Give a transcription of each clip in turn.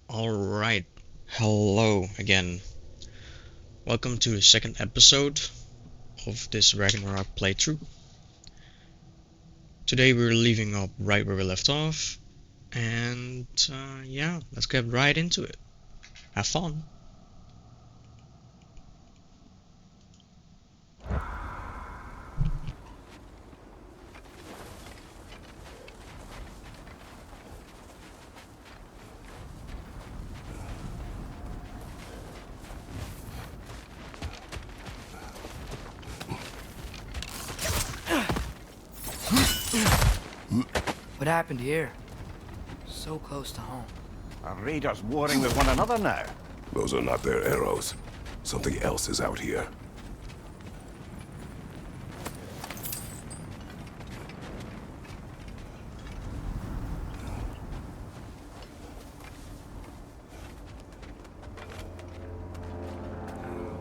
Alright, hello again. Welcome to the second episode of this Ragnarok playthrough. Today we're leaving up right where we left off, and yeah, let's get right into it. Have fun. What happened here? So close to home. Are raiders warring with one another now? Those are not their arrows. Something else is out here.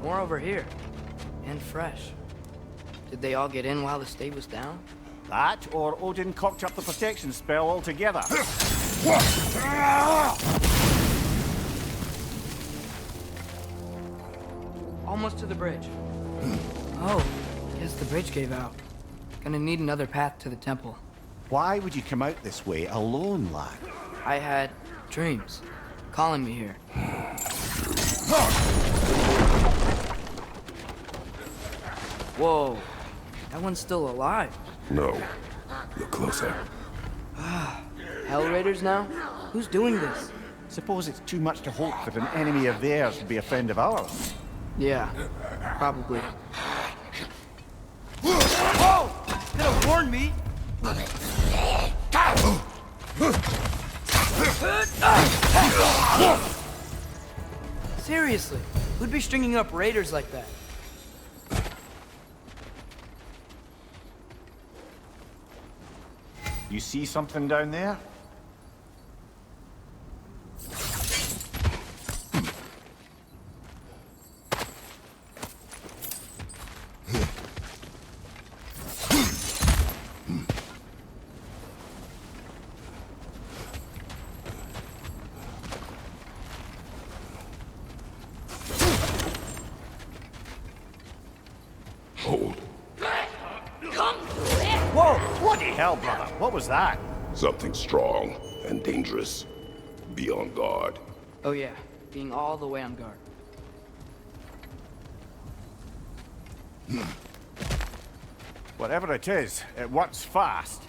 More over here. And fresh. Did they all get in while the state was down? That, or Odin cocked up the protection spell altogether. Almost to the bridge. Oh, guess the bridge gave out. Gonna need another path to the temple. Why would you come out this way alone, lad? I had dreams calling me here. Whoa, that one's still alive. No. Look closer. Hell Raiders now? Who's doing this? Suppose it's too much to hope that an enemy of theirs would be a friend of ours. Yeah, probably. Whoa! Could have warned me! Seriously, who'd be stringing up raiders like that? You see something down there? Hold. Whoa! Bloody hell, brother! What was that? Something strong and dangerous. Be on guard. Oh yeah, being all the way on guard. Whatever it is, it works fast.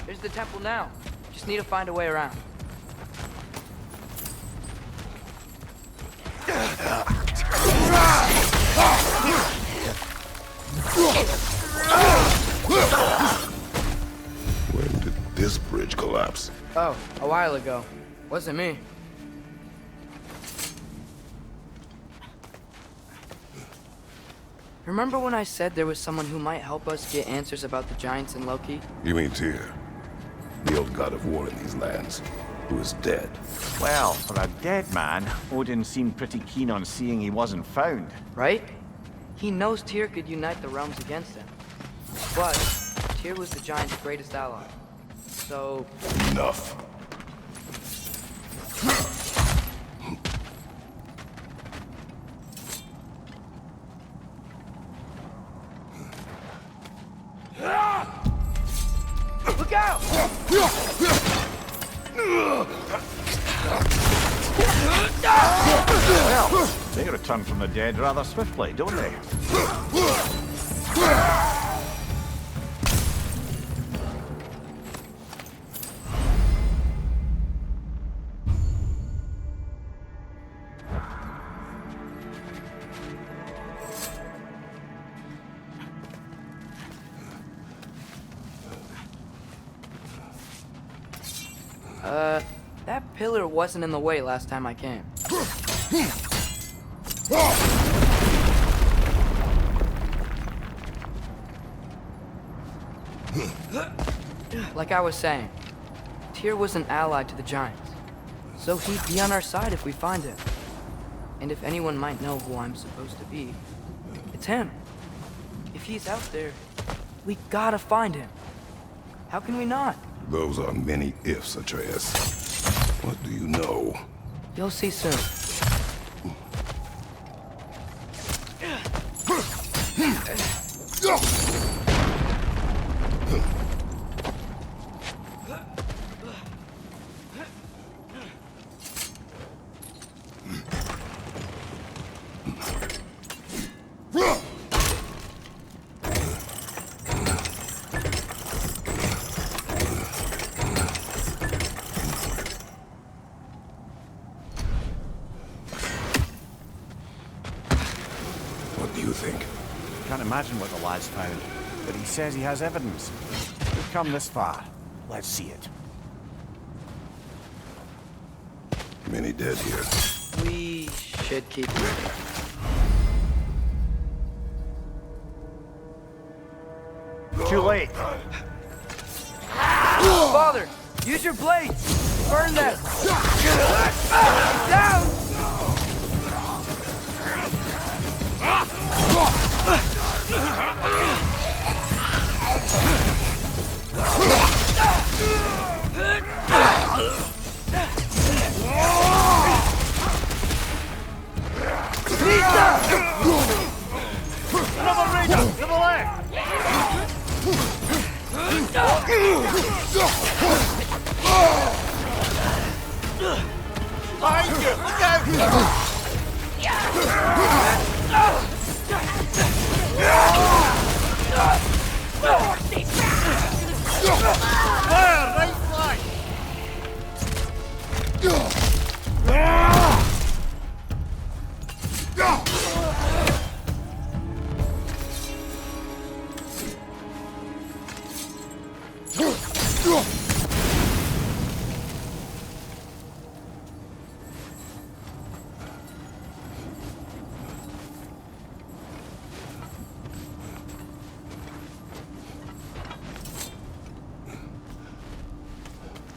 There's the temple now. Just need to find a way around. When did this bridge collapse? Oh, a while ago. Wasn't me. Remember when I said there was someone who might help us get answers about the giants and Loki? You mean Tyr? The old god of war in these lands, who is dead. Well, for a dead man, Odin seemed pretty keen on seeing he wasn't found. Right? He knows Tyr could unite the realms against him. But Tyr was the giant's greatest ally. So, Enough. look out! Well, they return from the dead rather swiftly, don't they? That pillar wasn't in the way last time I came. Like I was saying, Tyr was an ally to the Giants. So he'd be on our side if we find him. And if anyone might know who I'm supposed to be, it's him. If he's out there, we gotta find him. How can we not? Those are many ifs, Atreus. What do you know? You'll see soon. What do you think? Can't imagine what the lad's found, but he says he has evidence. We've come this far. Let's see it. Many dead here. We should keep moving. Too late. Father, use your blades! Burn them! Down! Another raider to the left! Behind you! Look out! Fire! Right flank!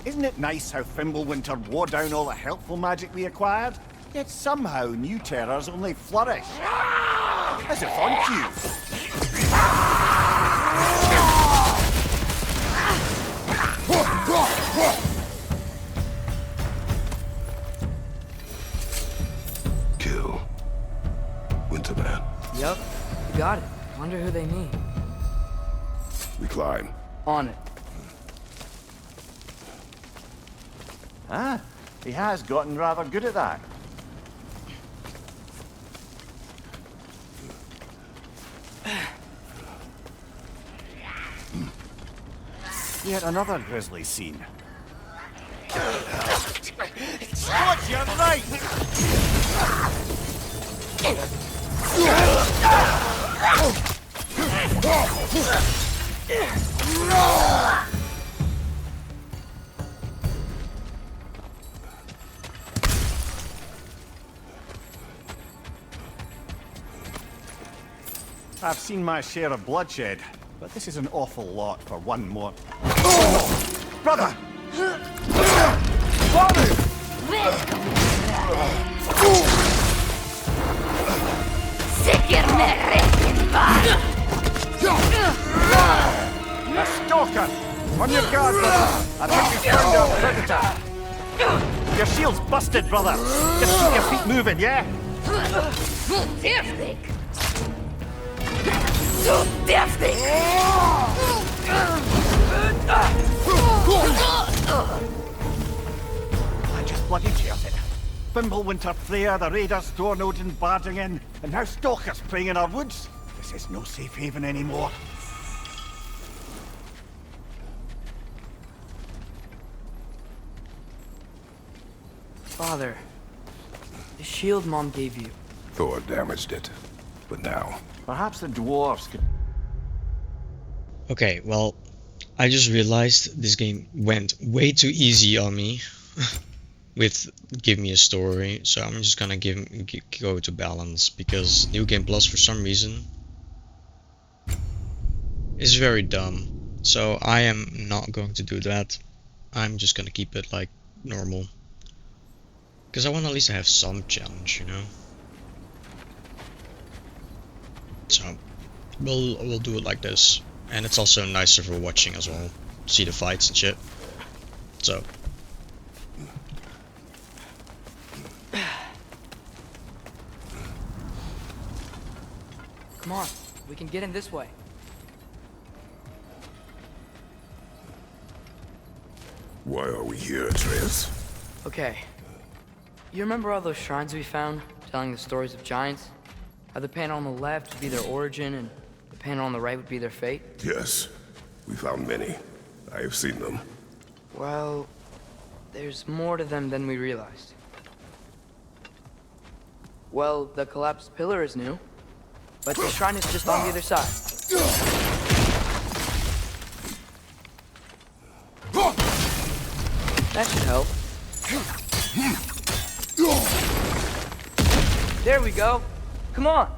Isn't it nice how Fimbulwinter wore down all the helpful magic we acquired? Yet somehow new terrors only flourish. As if on cue. Kill. Winterman. Yup, you got it. Wonder who they mean. We climb. On it. Ah, he has gotten rather good at that. Yet another grisly scene. Scott, you're right! I've seen my share of bloodshed, but this is an awful lot for one more. Brother! Father! A stalker! On your guard, brother! I think we found our predator! Your shield's busted, brother! Just keep your feet moving, yeah? Deftig! So deftig! I just bloody tears it. Fimbulwinter Freya, the raiders, Stornodin barging in, and now stalkers preying in our woods. This is no safe haven anymore. Father, the shield Mom gave you. Thor damaged it. But now... Perhaps the dwarves could... Okay, well, I just realized this game went way too easy on me with give me a story, so I'm just gonna go to balance, because New Game Plus for some reason is very dumb. So I am not going to do that. I'm just gonna keep it like normal. Because I want at least to have some challenge, you know? So we'll do it like this. And it's also nicer for watching as well. See the fights and shit. So Come on, we can get in this way. Why are we here, Atreus? Okay. You remember all those shrines we found, telling the stories of giants? How the panel on the left would be their origin, and the panel on the right would be their fate? Yes, we found many. I have seen them. Well, there's more to them than we realized. Well, the collapsed pillar is new, but the shrine is just on the other side. That should help. There we go. Come on.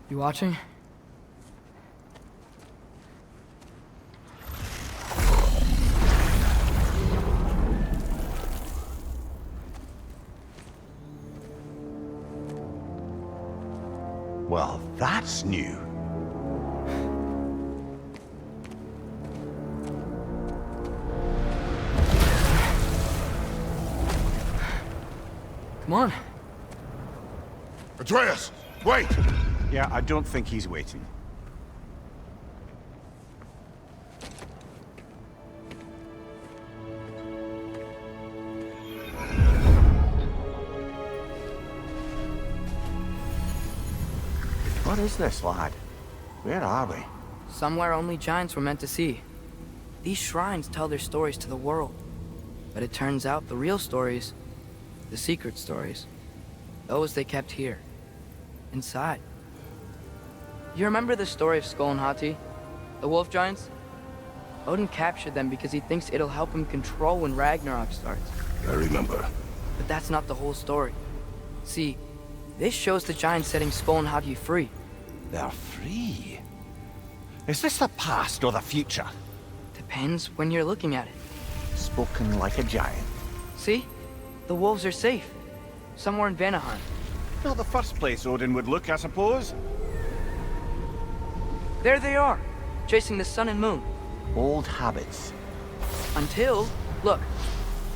You watching? Well, that's new. Come on. Atreus, wait! Yeah, I don't think he's waiting. What is this, lad? Where are we? Somewhere only giants were meant to see. These shrines tell their stories to the world. But it turns out the real stories, the secret stories, those they kept here, inside. You remember the story of Skull and Hati, the wolf giants? Odin captured them because he thinks it'll help him control when Ragnarok starts. I remember. But that's not the whole story. See, this shows the giants setting Skull and Hati free. They're free. Is this the past or the future? Depends when you're looking at it. Spoken like a giant. See? The wolves are safe. Somewhere in Vanaheim. Not the first place Odin would look, I suppose. There they are, chasing the sun and moon. Old habits. Until, look,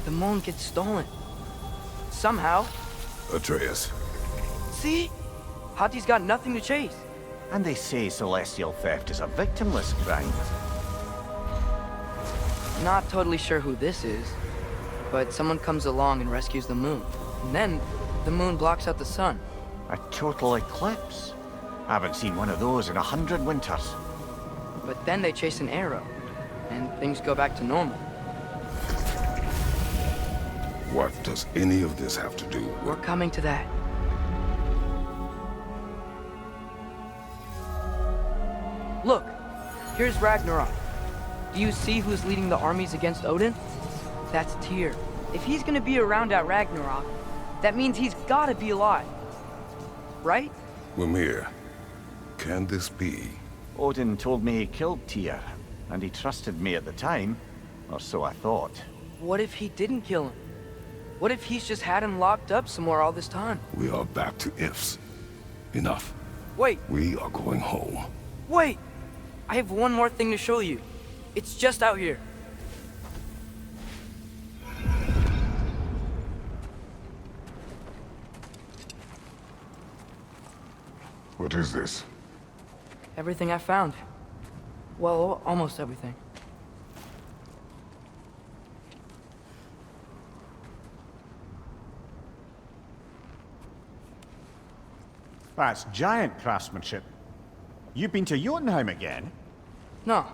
the moon gets stolen. Somehow. Atreus. See? Hati's got nothing to chase. And they say celestial theft is a victimless crime. Not totally sure who this is, but someone comes along and rescues the moon. And then, the moon blocks out the sun. A total eclipse. Haven't seen one of those in 100 winters. But then they chase an arrow, and things go back to normal. What does any of this have to do with... We're coming to that. Look, here's Ragnarok. Do you see who's leading the armies against Odin? That's Tyr. If he's gonna be around at Ragnarok, that means he's gotta be alive. Right? Mimir, can this be? Odin told me he killed Tyr, and he trusted me at the time, or so I thought. What if he didn't kill him? What if he's just had him locked up somewhere all this time? We are back to ifs. Enough. Wait, We are going home. wait! I have one more thing to show you. It's just out here. What is this? Everything I found. Well, almost everything. That's giant craftsmanship. You've been to Jotunheim again? No,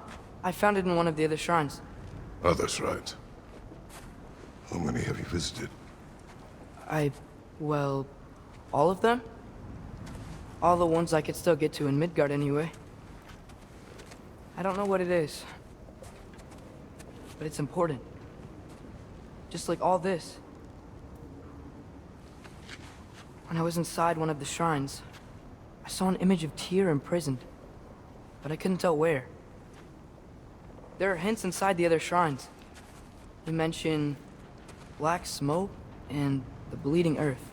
I found it in one of the other shrines. Other shrines. How many have you visited? I Well, all of them? All the ones I could still get to in Midgard anyway. I don't know what it is, but it's important. Just like all this. When I was inside one of the shrines, I saw an image of Tyr imprisoned, but I couldn't tell where. There are hints inside the other shrines. We mention black smoke and the bleeding earth,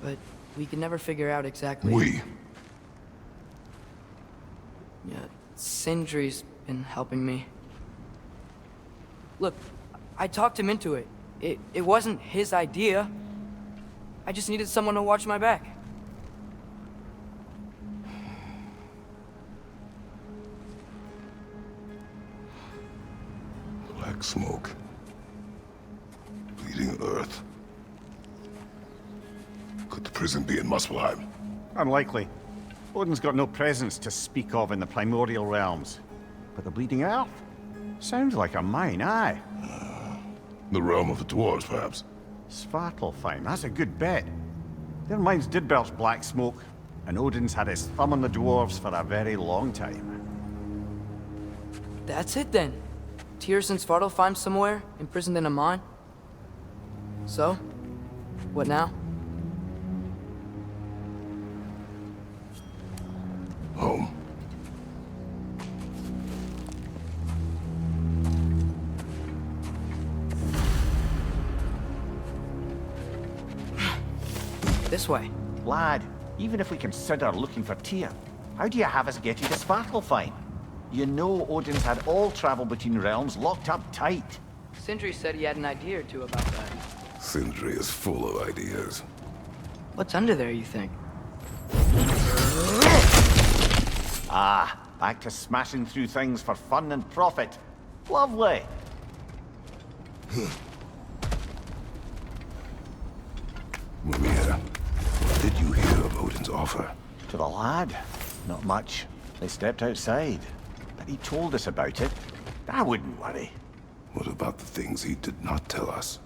but we could never figure out exactly. Yeah, Sindri's been helping me. Look, I talked him into it. It wasn't his idea. I just needed someone to watch my back. Black smoke. Bleeding earth. Could the prison be in Muspelheim? Unlikely. Odin's got no presence to speak of in the primordial realms. But the Bleeding Earth? Sounds like a mine, aye. The realm of the dwarves, perhaps? Svartalfheim, that's a good bet. Their mines did belch black smoke, and Odin's had his thumb on the dwarves for a very long time. That's it then. Tyr's in Svartalfheim somewhere, imprisoned in a mine. So, what now? Home. This way. Lad, even if we consider looking for Tyr, how do you have us get you to Svartalfheim? You know Odin's had all travel between realms locked up tight. Sindri said he had an idea or two about that. Sindri is full of ideas. What's under there, you think? Ah, back to smashing through things for fun and profit. Lovely. Mimir, what did you hear of Odin's offer? To the lad? Not much. They stepped outside. But he told us about it. I wouldn't worry. What about the things he did not tell us?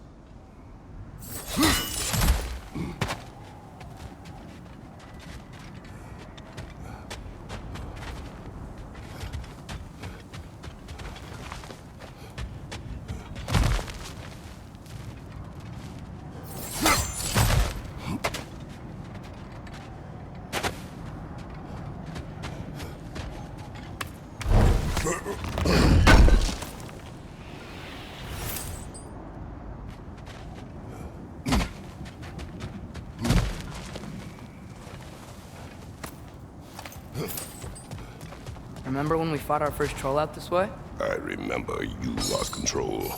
Remember when we fought our first troll out this way? I remember you lost control.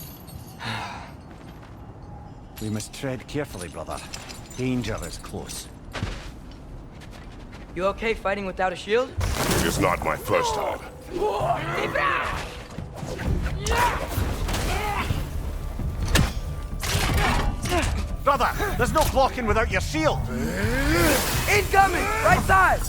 We must tread carefully, brother. Danger is close. You okay fighting without a shield? It is not my first time. Brother, there's no blocking without your shield! Incoming! Right side!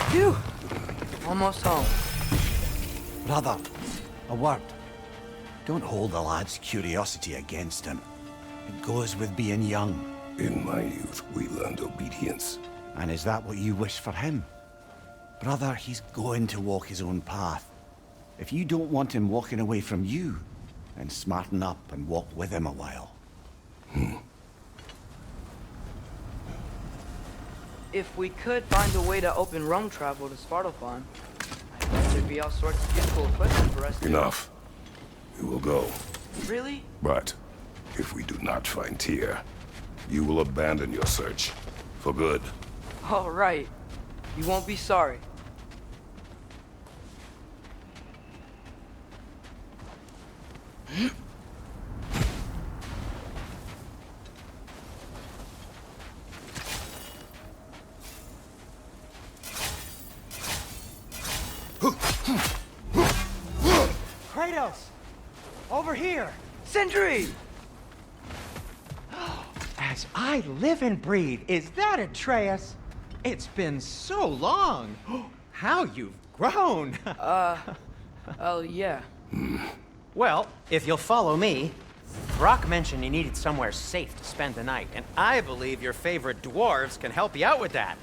Phew! Almost home. Brother, a word. Don't hold the lad's curiosity against him. It goes with being young. In my youth, we learned obedience. And is that what you wish for him? Brother, he's going to walk his own path. If you don't want him walking away from you, then smarten up and walk with him a while. If we could find a way to open roam travel to Svartalfheim, I bet there'd be all sorts of useful equipment for us to... Enough. We will go. Really? But if we do not find Tyr, you will abandon your search. For good. All right. You won't be sorry. Over here! Sentry! As I live and breathe, is that Atreus? It's been so long. How you've grown. Oh, yeah. Well, if you'll follow me, Brock mentioned he needed somewhere safe to spend the night, and I believe your favorite dwarves can help you out with that.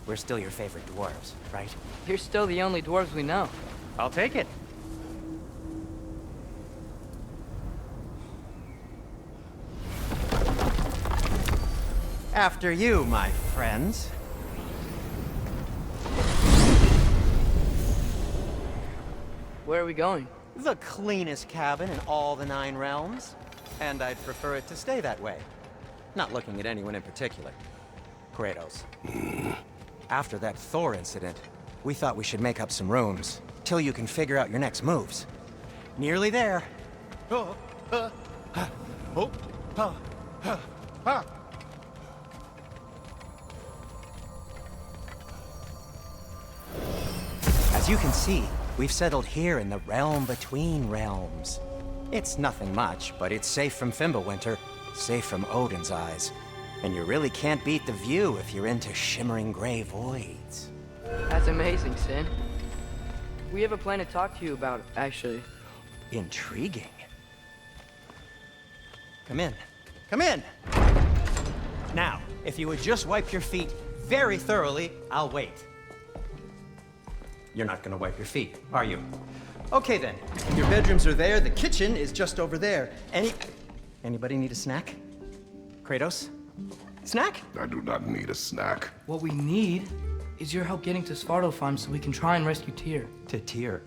We're still your favorite dwarves, right? You're still the only dwarves we know. I'll take it. After you, my friends. Where are we going? The cleanest cabin in all the 9 realms. And I'd prefer it to stay that way. Not looking at anyone in particular. Kratos. After that Thor incident, we thought we should make up some rooms, till you can figure out your next moves. Nearly there. As you can see, we've settled here in the realm between realms. It's nothing much, but it's safe from Fimbulwinter, safe from Odin's eyes. And you really can't beat the view if you're into shimmering gray voids. That's amazing, Sin. We have a plan to talk to you about, actually. Intriguing. Come in. Come in! Now, if you would just wipe your feet very thoroughly, I'll wait. You're not gonna wipe your feet, are you? Okay then. Your bedrooms are there, the kitchen is just over there. Anybody need a snack? Kratos? Snack? I do not need a snack. What we need is your help getting to Svartalfheim so we can try and rescue Tyr. To Tyr.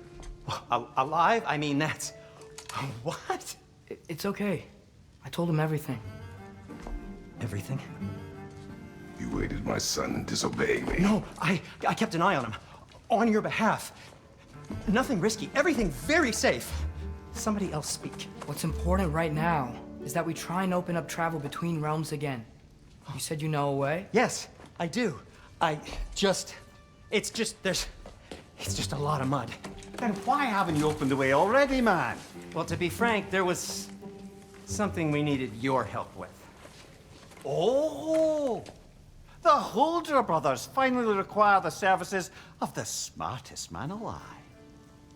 Alive? I mean, that's... What? It's okay. I told him everything. Everything? You aided my son in disobeying me. No, I kept an eye on him. On your behalf. Nothing risky. Everything very safe. Somebody else speak. What's important right now is that we try and open up travel between realms again. You said you know a way? Yes, I do. It's just a lot of mud. Then why haven't you opened the way already, man? Well, to be frank, there was something we needed your help with. Oh! The Holder brothers finally require the services of the smartest man alive.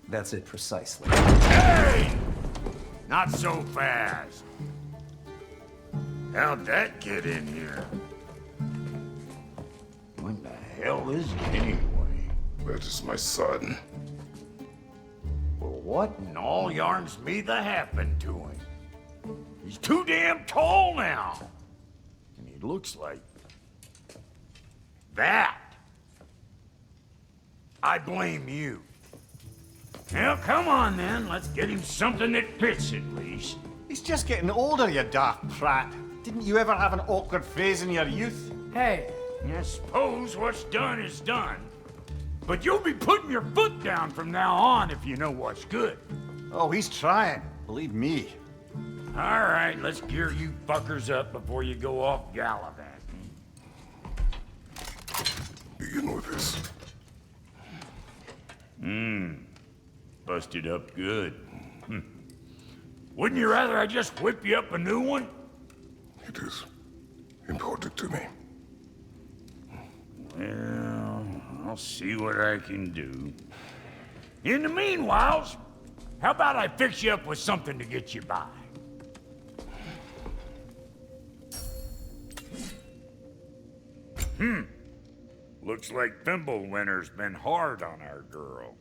That's it precisely. Hey! Not so fast. How'd that get in here? What the hell is he anyway? That is my son. Well, what in all yarns me that happened to him? He's too damn tall now. And he looks like... that. I blame you. Well, come on then. Let's get him something that fits at least. He's just getting older, you daft prat. Didn't you ever have an awkward phase in your youth? Hey, I suppose what's done is done. But you'll be putting your foot down from now on if you know what's good. Oh, he's trying. Believe me. All right, let's gear you fuckers up before you go off gallivanting. Begin with this. Busted up good. Wouldn't you rather I just whip you up a new one? It is important to me. Well, I'll see what I can do. In the meanwhile, how about I fix you up with something to get you by? Looks like Fimbulwinter's been hard on our girl.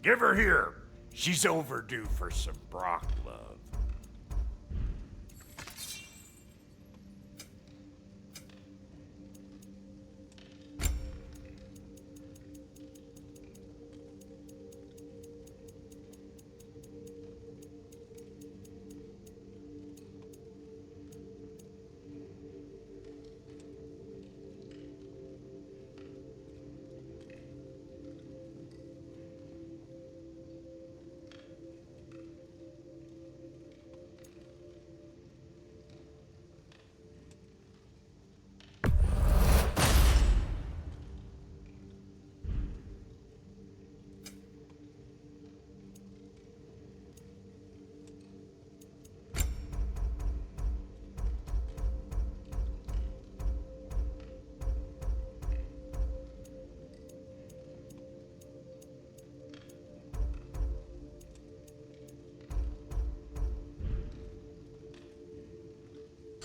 Give her here. She's overdue for some Brock love.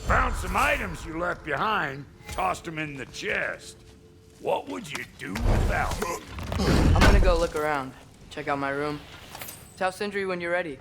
Found some items you left behind, tossed them in the chest. What would you do without them? I'm gonna go look around. Check out my room. Tell Sindri when you're ready.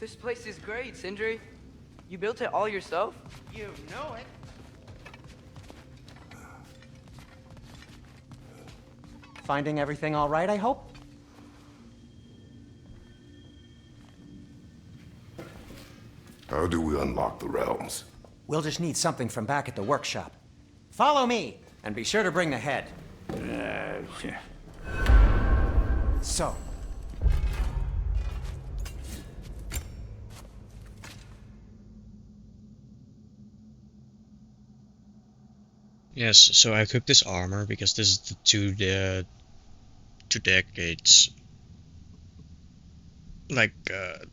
This place is great, Sindri. You built it all yourself? You know it. Finding everything all right, I hope? How do we unlock the realms? We'll just need something from back at the workshop. Follow me, and be sure to bring the head. So, Yes, so I equipped this armor because this is the two decades. Like,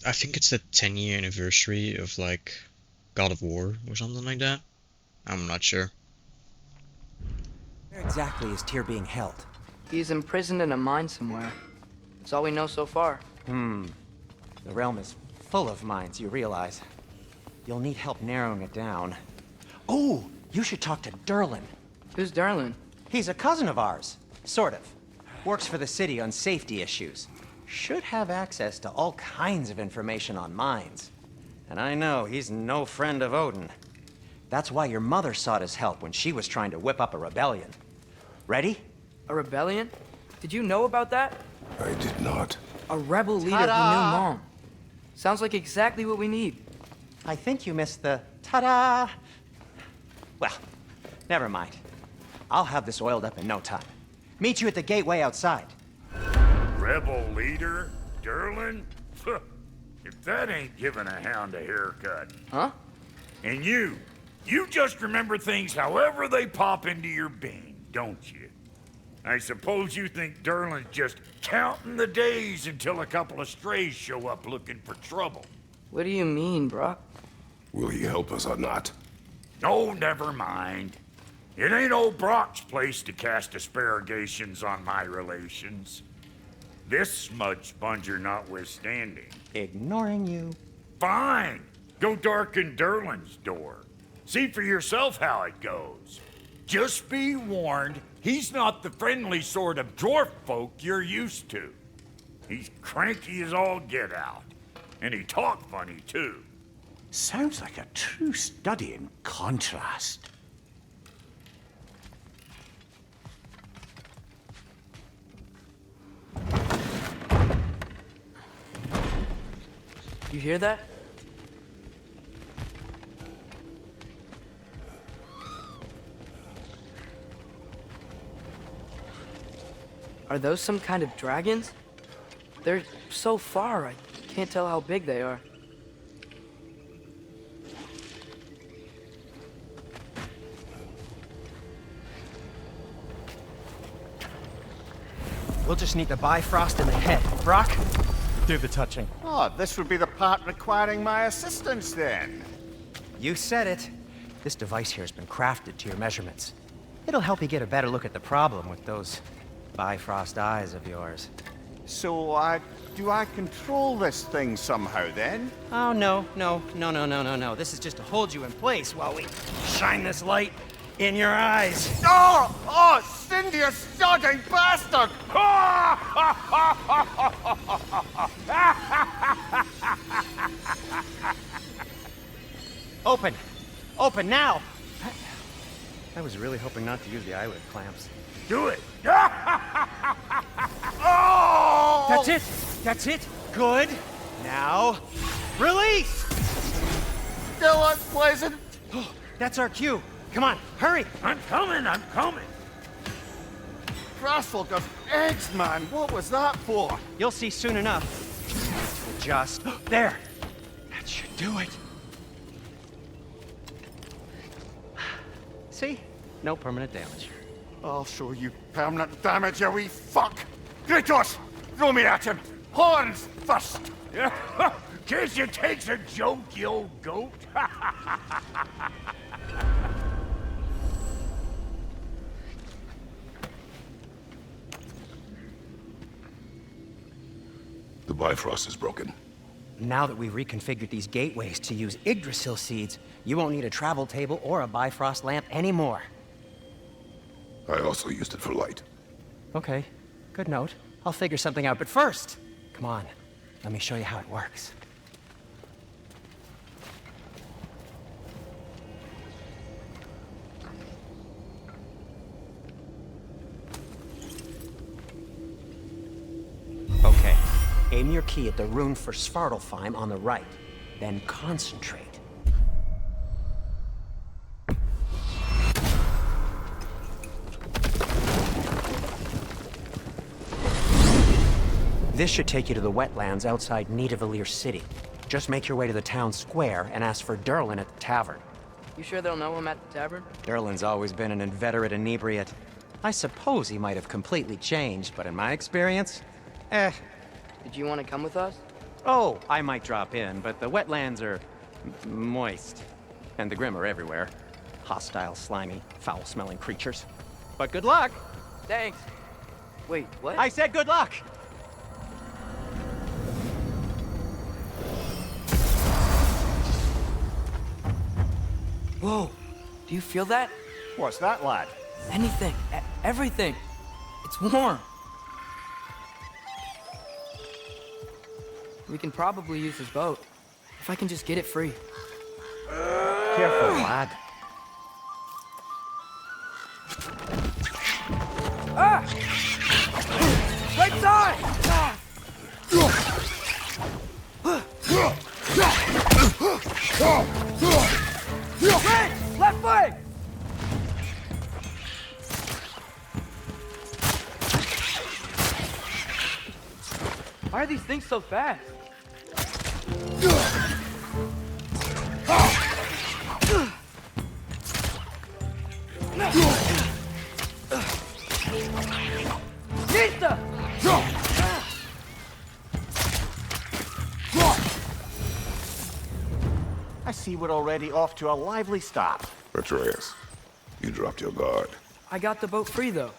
I think it's the 10-year anniversary of like God of War or something like that. I'm not sure. where exactly is Tyr being held? He's imprisoned in a mine somewhere. That's all we know so far. The realm is full of mines, you realize. You'll need help narrowing it down. Oh, you should talk to Durlin. Who's Darlin? He's a cousin of ours, sort of. Works for the city on safety issues. Should have access to all kinds of information on mines. And I know he's no friend of Odin. That's why your mother sought his help when she was trying to whip up a rebellion. Ready? A rebellion? Did you know about that? I did not. A rebel leader who knew Ta-da! Mom. Sounds like exactly what we need. I think you missed the ta-da. Well, never mind. I'll have this oiled up in no time. Meet you at the gateway outside. Rebel leader? Durlin? If that ain't giving a hound a haircut. Huh? And you just remember things however they pop into your being, don't you? I suppose you think Durlin's just counting the days until a couple of strays show up looking for trouble. What do you mean, Brock? Will he help us or not? Oh, never mind. It ain't old Brock's place to cast asparagations on my relations. This smudge sponger notwithstanding. Ignoring you. Fine. Go darken Durlin's door. See for yourself how it goes. Just be warned, he's not the friendly sort of dwarf folk you're used to. He's cranky as all get out. And he talk funny, too. Sounds like a true study in contrast. You hear that? Are those some kind of dragons? They're so far, I can't tell how big they are. We'll just need the Bifrost in the head. Brock, do the touching. Oh, this would be the part requiring my assistance then. You said it. This device here has been crafted to your measurements. It'll help you get a better look at the problem with those Bifrost eyes of yours. So, do I control this thing somehow then? Oh, no. This is just to hold you in place while we shine this light in your eyes. Oh! Oh, Cindy, you sodding bastard! Open! Open now! I was really hoping not to use the eyelid clamps. Do it! Oh! That's it! That's it! Good! Now, release! Still unpleasant. That's our cue. Come on, hurry! I'm coming, I'm coming! Crossfolk of eggs, man. What was that for? You'll see soon enough. Just there. That should do it. See? No permanent damage. I'll show you permanent damage, you wee fuck! Kratos! Throw me at him! Horns first! Case you takes a joke, you old goat. The Bifrost is broken. Now that we've reconfigured these gateways to use Yggdrasil seeds, you won't need a travel table or a Bifrost lamp anymore. I also used it for light. Okay, good note. I'll figure something out, but first, come on, let me show you how it works. Okay, aim your key at the rune for Svartalfheim on the right, then concentrate. This should take you to the wetlands outside Nidavellir City. Just make your way to the town square and ask for Durlin at the tavern. You sure they'll know him at the tavern? Durlin's always been an inveterate inebriate. I suppose he might have completely changed, but in my experience, Did you want to come with us? Oh, I might drop in, but the wetlands are moist. And the Grim are everywhere. Hostile, slimy, foul-smelling creatures. But good luck! Thanks. Wait, what? I said good luck! Whoa, do you feel that? What's that, lad? Anything, everything. It's warm. We can probably use his boat. If I can just get it free. Careful, lad. Ah! Right side! Red! Left foot! Why are these things so fast? Nista! I see we're already off to a lively start. Atreus, you dropped your guard. I got the boat free, though.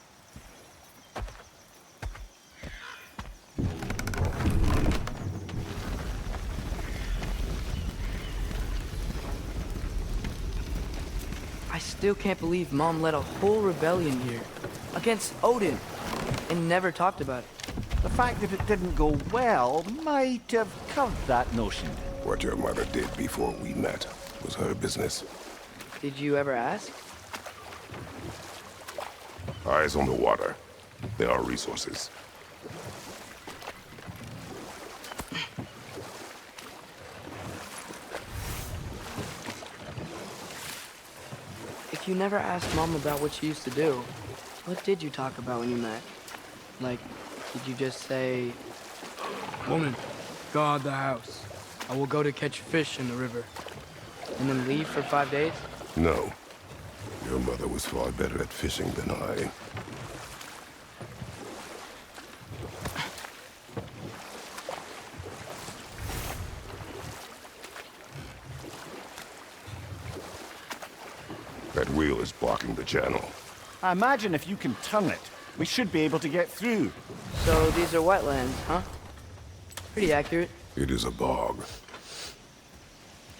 I still can't believe Mom led a whole rebellion here. Against Odin. And never talked about it. The fact that it didn't go well might have curved that notion. What your mother did before we met was her business. Did you ever ask? Eyes on the water. There are resources. If you never asked Mom about what she used to do, what did you talk about when you met? Like, did you just say, Woman, guard the house. I will go to catch fish in the river. and then leave for 5 days? No. Your mother was far better at fishing than I. That wheel is blocking the channel. I imagine if you can turn it, we should be able to get through. So these are wetlands, huh? Pretty accurate. It is a bog.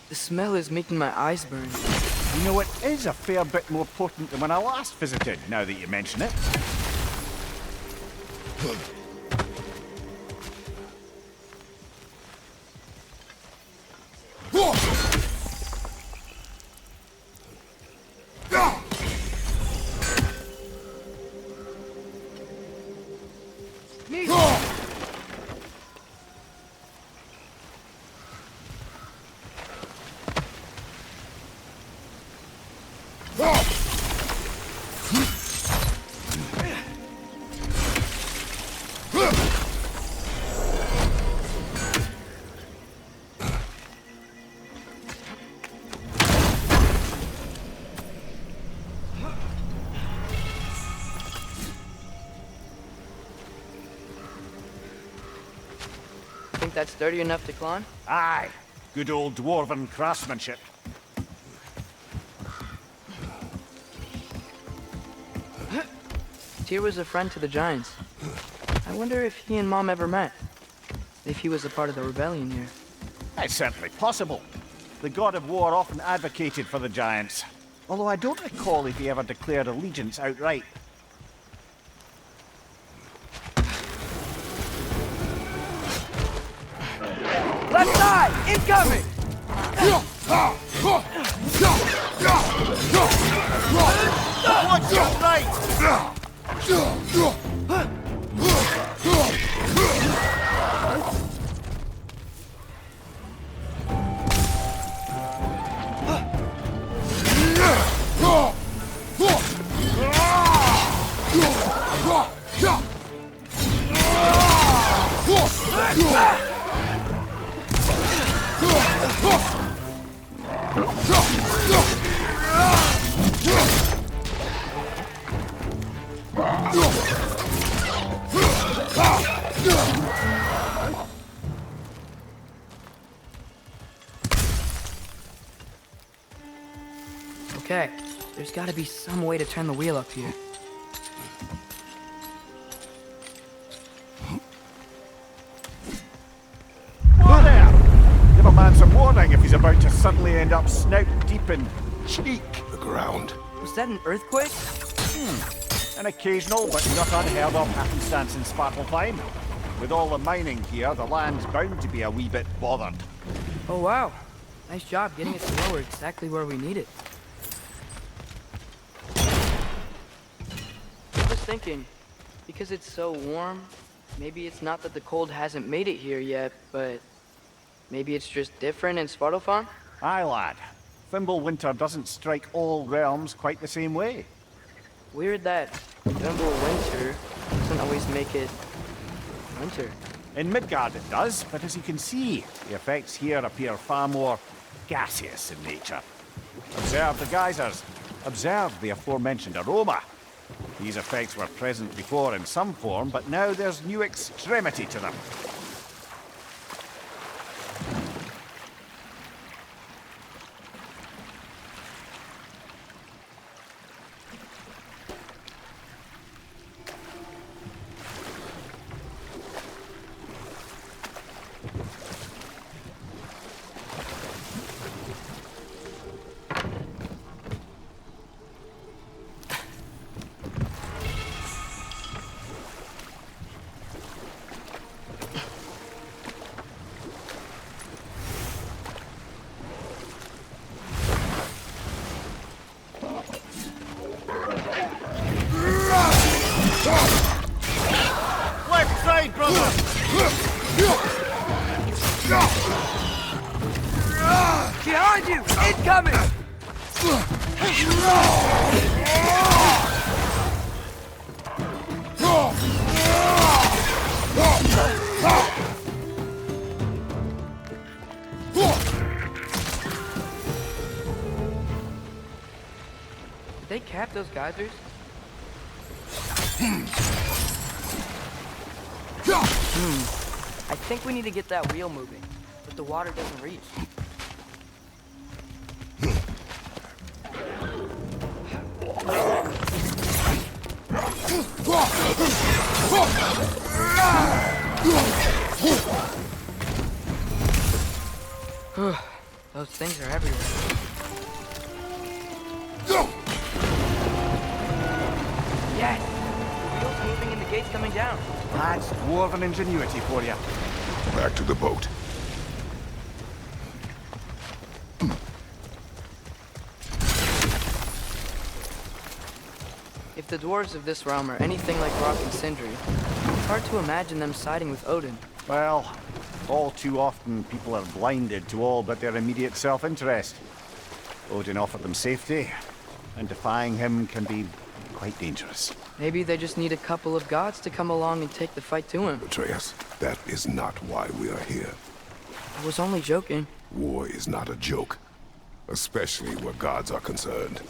The smell is making my eyes burn. You know, it is a fair bit more potent than when I last visited, now that you mention it. Think that's sturdy enough to climb? Aye, good old dwarven craftsmanship. Tyr was a friend to the Giants. I wonder if he and Mom ever met. If he was a part of the rebellion here. It's certainly possible. The god of war often advocated for the giants. Although I don't recall if he ever declared allegiance outright. Left side! Incoming! Watch your right! Okay, there's gotta be some way to turn the wheel up here. Whoa there! Give a man some warning if he's about to suddenly end up snout deep in cheek. The ground. Was that an earthquake? An occasional but not unheard of happenstance in Svartalfheim. With all the mining here, the land's bound to be a wee bit bothered. Oh wow. Nice job getting it to lower exactly where we need it. I was thinking, because it's so warm, maybe it's not that the cold hasn't made it here yet, but maybe it's just different in Svartalfheim? Aye, lad. Fimbulwinter doesn't strike all realms quite the same way. Weird that Winter doesn't always make it winter. In Midgard it does, but as you can see, the effects here appear far more gaseous in nature. Observe the geysers. Observe the aforementioned aroma. These effects were present before in some form, but now there's new extremity to them. Left side, brother! Behind you! Incoming! Did they cap those geysers? I think we need to get that wheel moving, but the water doesn't reach. Those things are everywhere. Yes! The wheel's moving and the gate's coming down. That's dwarven ingenuity for you. Back to the boat. If the dwarves of this realm are anything like Rock and Sindri, it's hard to imagine them siding with Odin. Well, all too often people are blinded to all but their immediate self-interest. Odin offered them safety, and defying him can be quite dangerous. Maybe they just need a couple of gods to come along and take the fight to him. Atreus, that is not why we are here. I was only joking. War is not a joke, especially where gods are concerned.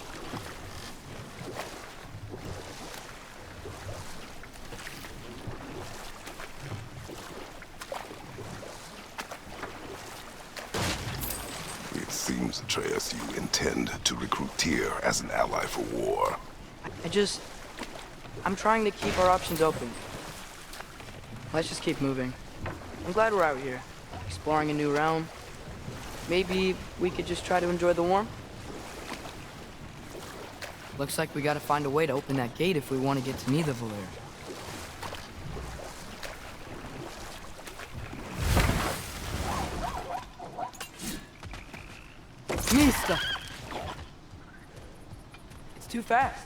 It seems, Atreus, you intend to recruit Tyr as an ally for war. I'm trying to keep our options open. Let's just keep moving. I'm glad we're out here, exploring a new realm. Maybe we could just try to enjoy the warmth? Looks like we gotta find a way to open that gate if we want to get to Nidavellir. Mista! It's too fast.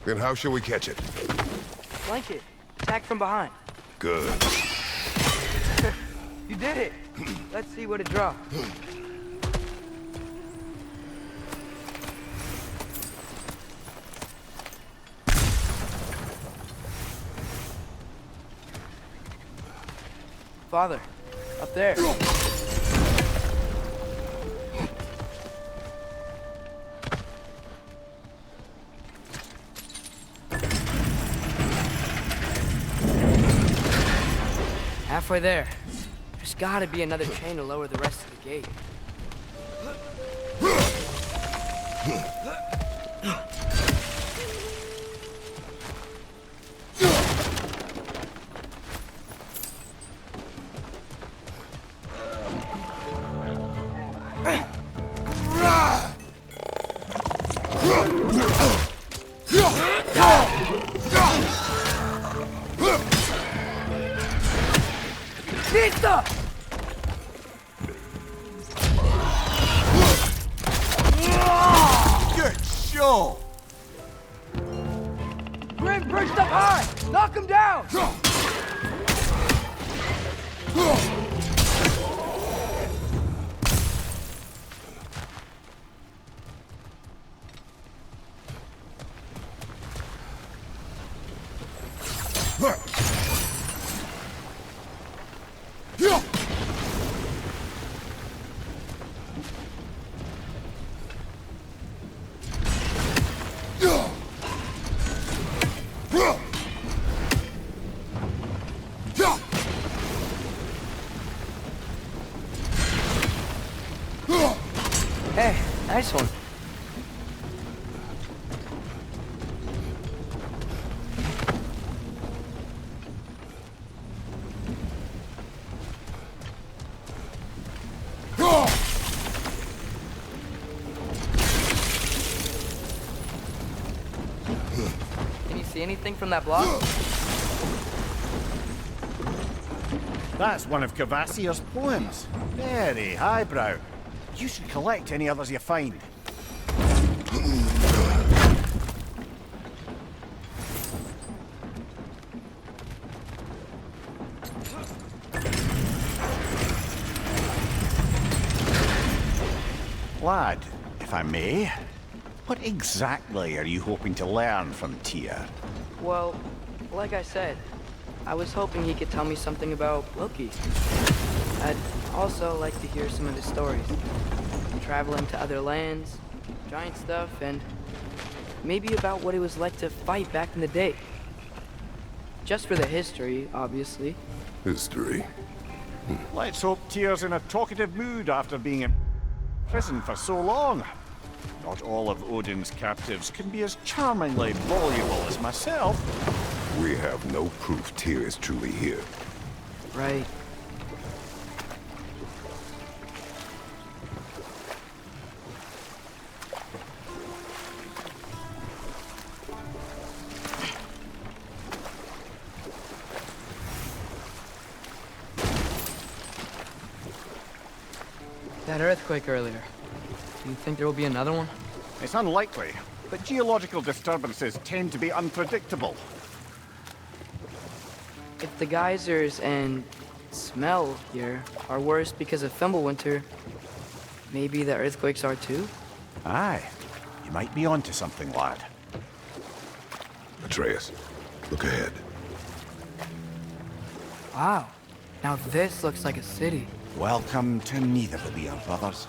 Then how shall we catch it? Flank it. Attack from behind. Good. You did it! Let's see what it drops. Father, up there. Halfway there. There's gotta be another chain to lower the rest of the gate. Mista! Good show! Grim perched up high! Knock him down! Hey, nice one. Can you see anything from that block? That's one of Cavassier's poems. Very highbrow. You should collect any others you find. Lad, if I may, what exactly are you hoping to learn from Tyr? Well, like I said, I was hoping he could tell me something about Loki. I'd also like to hear some of his stories. Traveling to other lands, giant stuff, and Maybe about what it was like to fight back in the day. Just for the history, obviously. History. Let's hope Tyr's in a talkative mood after being in prison for so long. Not all of Odin's captives can be as charmingly voluble as myself. We have no proof Tyr is truly here. Right. That earthquake earlier. Do you think there will be another one? It's unlikely, but geological disturbances tend to be unpredictable. If the geysers and smell here are worse because of Fimbulwinter, maybe the earthquakes are too? Aye, you might be onto something, lad. Atreus, look ahead. Wow. Now this looks like a city. Welcome to Neitherbeer, brothers.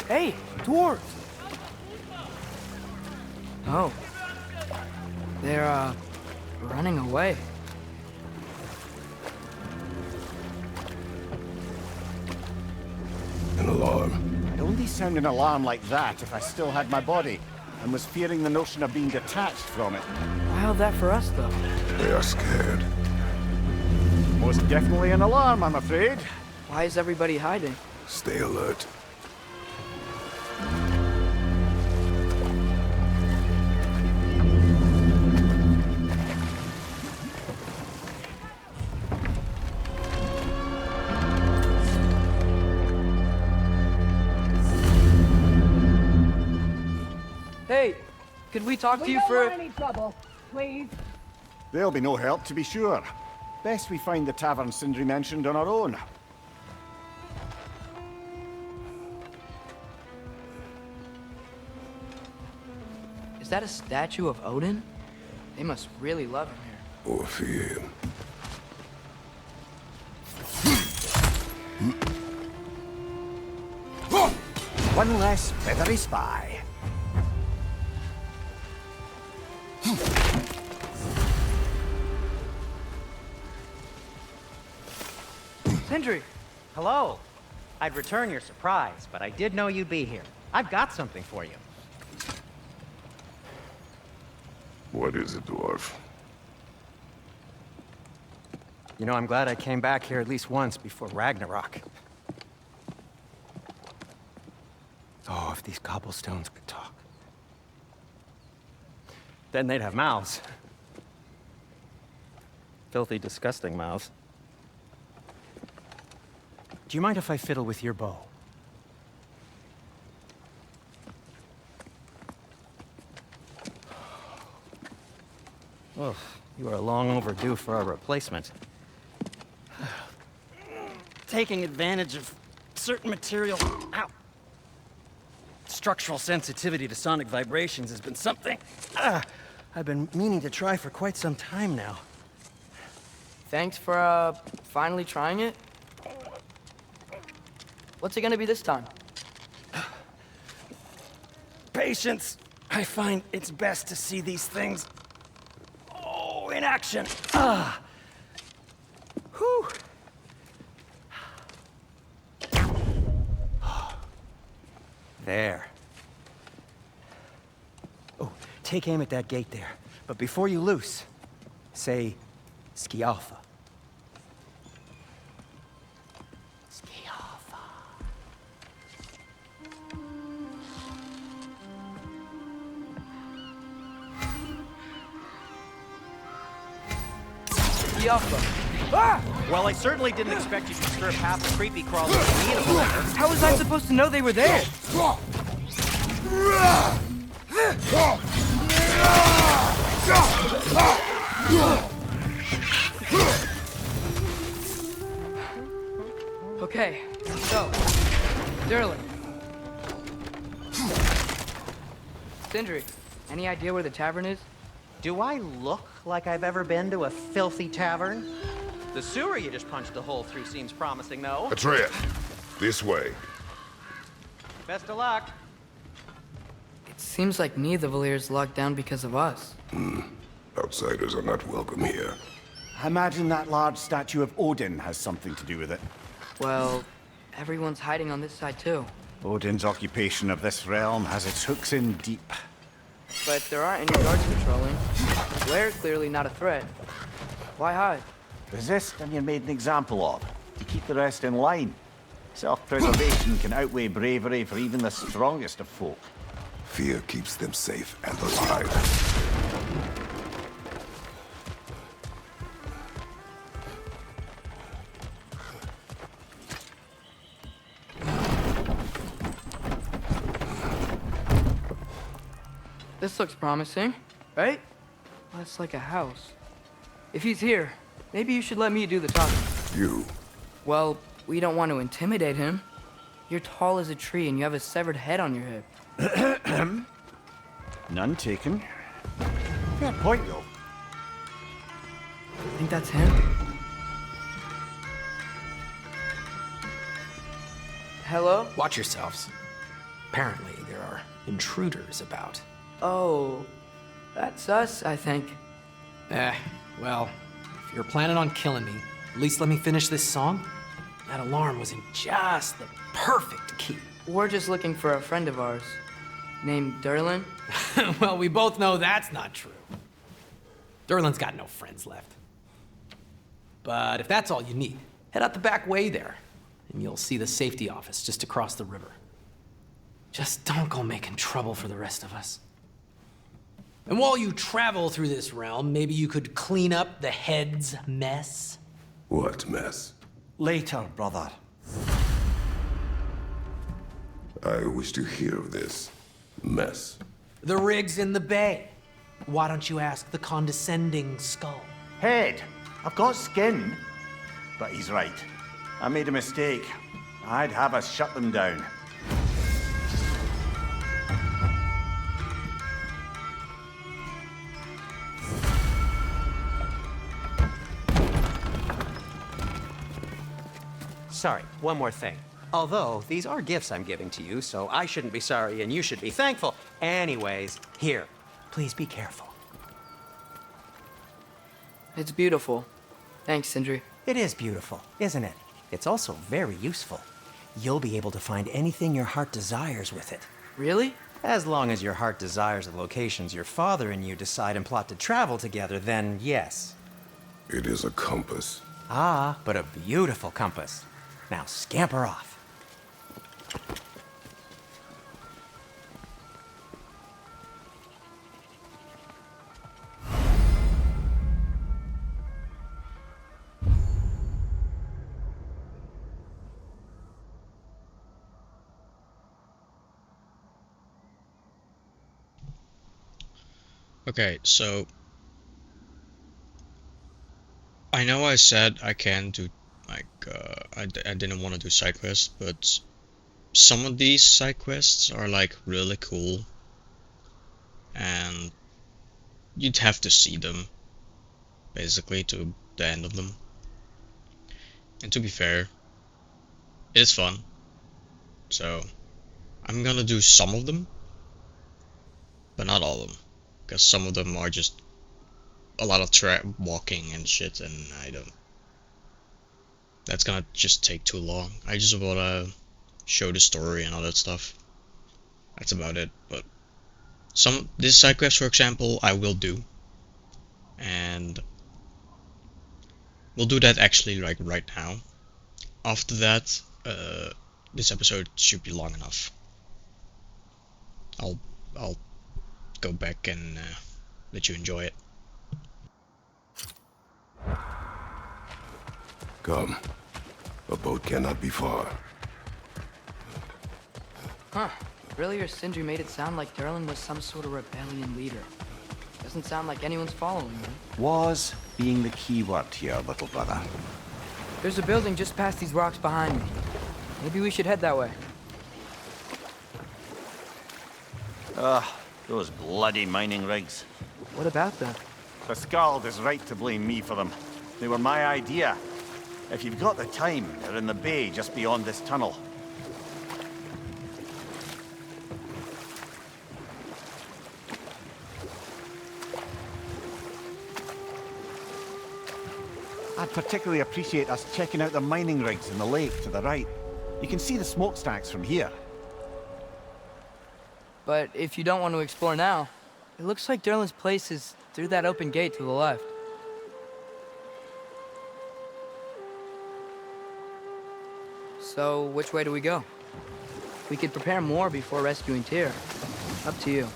Hey, dwarves! Oh. They're, running away. An alarm. I'd only sound an alarm like that if I still had my body, and was fearing the notion of being detached from it. How's that for us, though? They are scared. Most definitely an alarm, I'm afraid. Why is everybody hiding? Stay alert. Hey, could we talk to you don't for... want any trouble, please. There'll be no help, to be sure. Best we find the tavern Sindri mentioned on our own. Is that a statue of Odin? They must really love him here. Or fear him. One less feathery spy. Sindri! Hello. I'd return your surprise, but I did know you'd be here. I've got something for you. What is it, dwarf? You know, I'm glad I came back here at least once before Ragnarok. Oh, if these cobblestones could talk. Then they'd have mouths. Filthy, disgusting mouths. Do you mind if I fiddle with your bow? Oh, you are long overdue for a replacement. Taking advantage of certain material... Ow! Structural sensitivity to sonic vibrations has been something I've been meaning to try for quite some time now. Thanks for, finally trying it. What's it gonna be this time? Patience. I find it's best to see these things, in action. Whew. There. Oh, take aim at that gate there. But before you loose, say, Skialfa. Skialfa. Yaffa. Ah! Well, I certainly didn't expect you to disturb half the creepy crawlers in need of a letter. How was I supposed to know they were there? Okay, so, Durlin. Sindri, any idea where the tavern is? Do I look like I've ever been to a filthy tavern? The sewer you just punched a hole through seems promising, though. Atreus, this way. Best of luck. It seems like Nidavellir locked down because of us. Outsiders are not welcome here. I imagine that large statue of Odin has something to do with it. Well, everyone's hiding on this side too. Odin's occupation of this realm has its hooks in deep. But there aren't any guards patrolling. Blair's clearly not a threat. Why hide? Resist and you're made an example of, to keep the rest in line. Self-preservation can outweigh bravery for even the strongest of folk. Fear keeps them safe and alive. This looks promising, right? Well, it's like a house. If he's here, maybe you should let me do the talking. You. Well, we don't want to intimidate him. You're tall as a tree and you have a severed head on your hip. None taken. Fair point, though. I think that's him. Hello? Watch yourselves. Apparently, there are intruders about. Oh, that's us, I think. Well, if you're planning on killing me, at least let me finish this song. That alarm was in just the perfect key. We're just looking for a friend of ours, named Derlin. Well, we both know that's not true. Derlin's got no friends left. But if that's all you need, head out the back way there, and you'll see the safety office just across the river. Just don't go making trouble for the rest of us. And while you travel through this realm, maybe you could clean up the head's mess? What mess? Later, brother. I wish to hear of this mess. The rig's in the bay. Why don't you ask the condescending skull? Head, I've got skin. But he's right. I made a mistake. I'd have us shut them down. Sorry, one more thing. Although, these are gifts I'm giving to you, so I shouldn't be sorry and you should be thankful. Anyways, here, please be careful. It's beautiful. Thanks, Sindri. It is beautiful, isn't it? It's also very useful. You'll be able to find anything your heart desires with it. Really? As long as your heart desires the locations your father and you decide and plot to travel together, then yes. It is a compass. Ah, but a beautiful compass. Now scamper off. Okay, so I know I said I can't do like I didn't want to do side quests, but some of these side quests are like really cool, and you'd have to see them basically to the end of them. And to be fair, it's fun, so I'm gonna do some of them, but not all of them, because some of them are just a lot of walking and shit, and I don't. That's gonna just take too long. I just wanna show the story and all that stuff. That's about it. But this side quest, for example, I will do, and we'll do that actually like right now. After that, this episode should be long enough. I'll go back and let you enjoy it. Come. A boat cannot be far. Huh. Earlier, Sindri made it sound like Derlin was some sort of rebellion leader. Doesn't sound like anyone's following him. Was being the key word here, little brother. There's a building just past these rocks behind me. Maybe we should head that way. Ugh, those bloody mining rigs. What about them? The Skald is right to blame me for them. They were my idea. If you've got the time, they're in the bay just beyond this tunnel. I'd particularly appreciate us checking out the mining rigs in the lake to the right. You can see the smokestacks from here. But if you don't want to explore now, it looks like Derlin's place is through that open gate to the left. So, which way do we go? We could prepare more before rescuing Tyr. Up to you.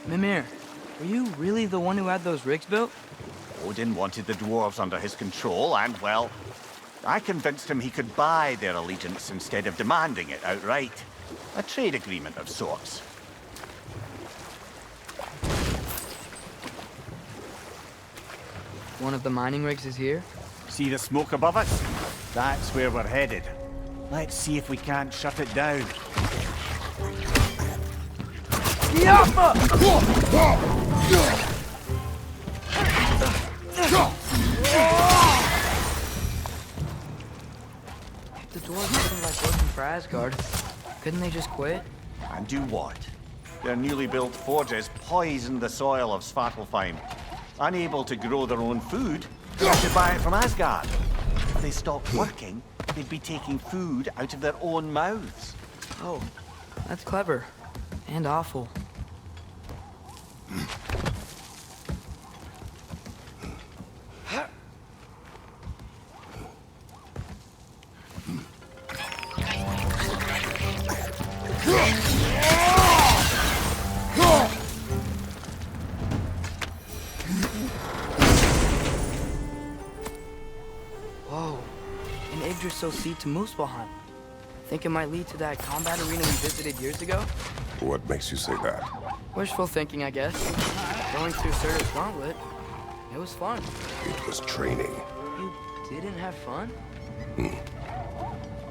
Mimir, were you really the one who had those rigs built? Odin wanted the dwarves under his control, and, well, I convinced him he could buy their allegiance instead of demanding it outright. A trade agreement of sorts. One of the mining rigs is here? See the smoke above us? That's where we're headed. Let's see if we can't shut it down. The dwarves didn't like working for Asgard. Couldn't they just quit? And do what? Their newly built forges poisoned the soil of Svartalfheim. Unable to grow their own food, they had to buy it from Asgard. If they stopped working, they'd be taking food out of their own mouths. Oh, that's clever. And awful. Whoa, an Yggdrasil seed to Muspelheim. Think it might lead to that combat arena we visited years ago? What makes you say that? Wishful thinking, I guess. Going through Surtur's Gauntlet, it was fun. It was training. You didn't have fun?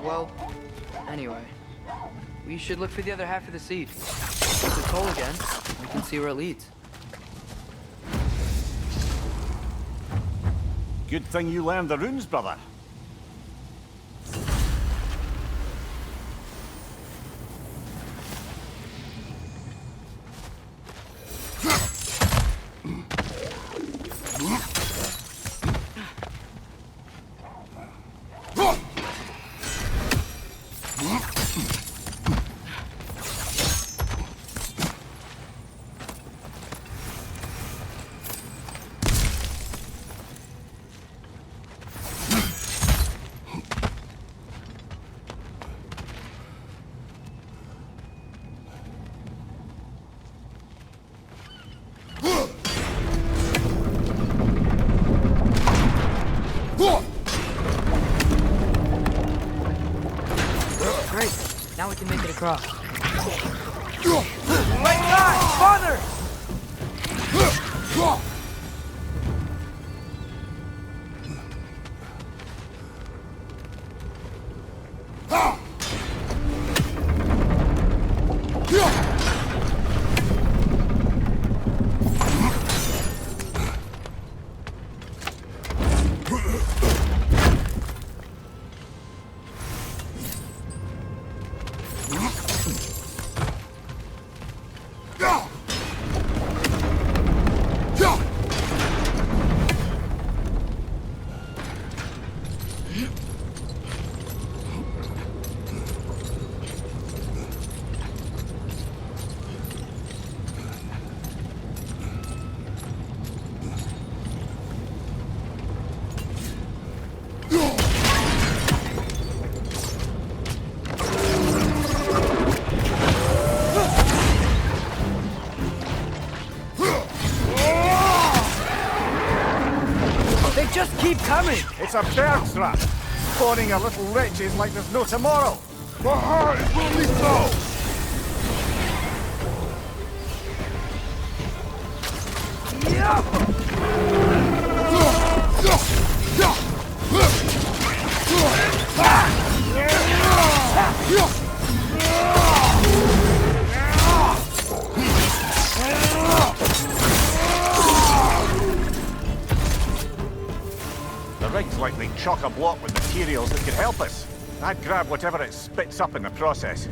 Well, anyway, we should look for the other half of the seed. If it's whole again, we can see where it leads. Good thing you learned the runes, brother. Great, now we can make it across. Right side, farther! Just keep coming! It's a bird trap. Spawning our little wretches like there's no tomorrow. For her, it will be so! The rig's likely chock-a-block with materials that could help us. I'd grab whatever it spits up in the process.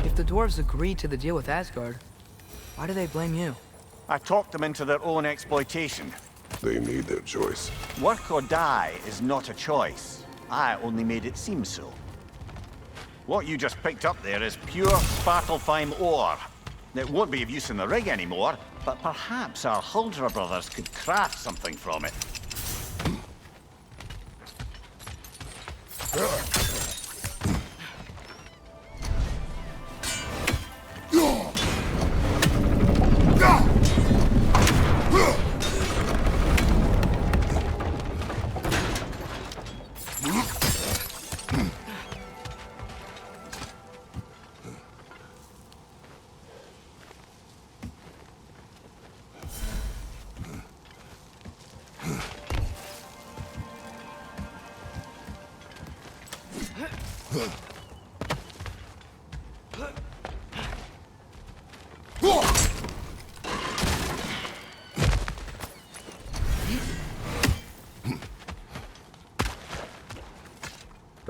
If the dwarves agreed to the deal with Asgard, why do they blame you? I talked them into their own exploitation. They made their choice. Work or die is not a choice. I only made it seem so. What you just picked up there is pure Svartalfheim ore. It won't be of use in the rig anymore, but perhaps our Huldra brothers could craft something from it.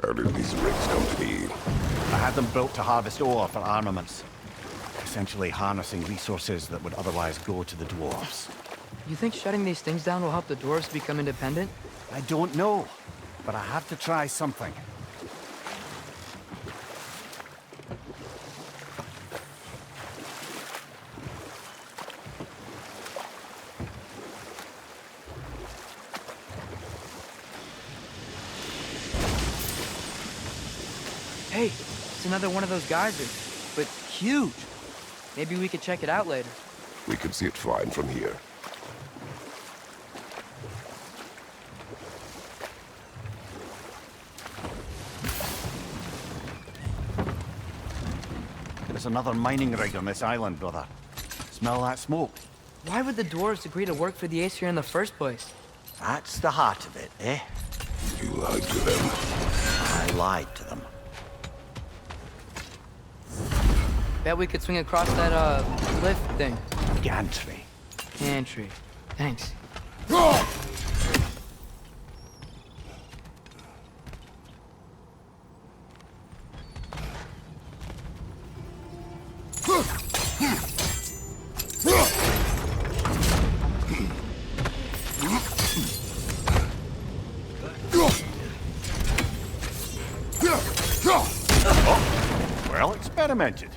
How did these rigs come to be? I had them built to harvest ore for armaments. Essentially harnessing resources that would otherwise go to the dwarves. You think shutting these things down will help the dwarves become independent? I don't know, but I have to try something. Hey, it's another one of those geysers, but huge. Maybe we could check it out later. We could see it fine from here. There's another mining rig on this island, brother. Smell that smoke? Why would the dwarves agree to work for the Aesir in the first place? That's the heart of it, eh? You lied to them. I lied to them. Bet we could swing across that, cliff thing. Gantry. Gantry. Thanks. Well experimented.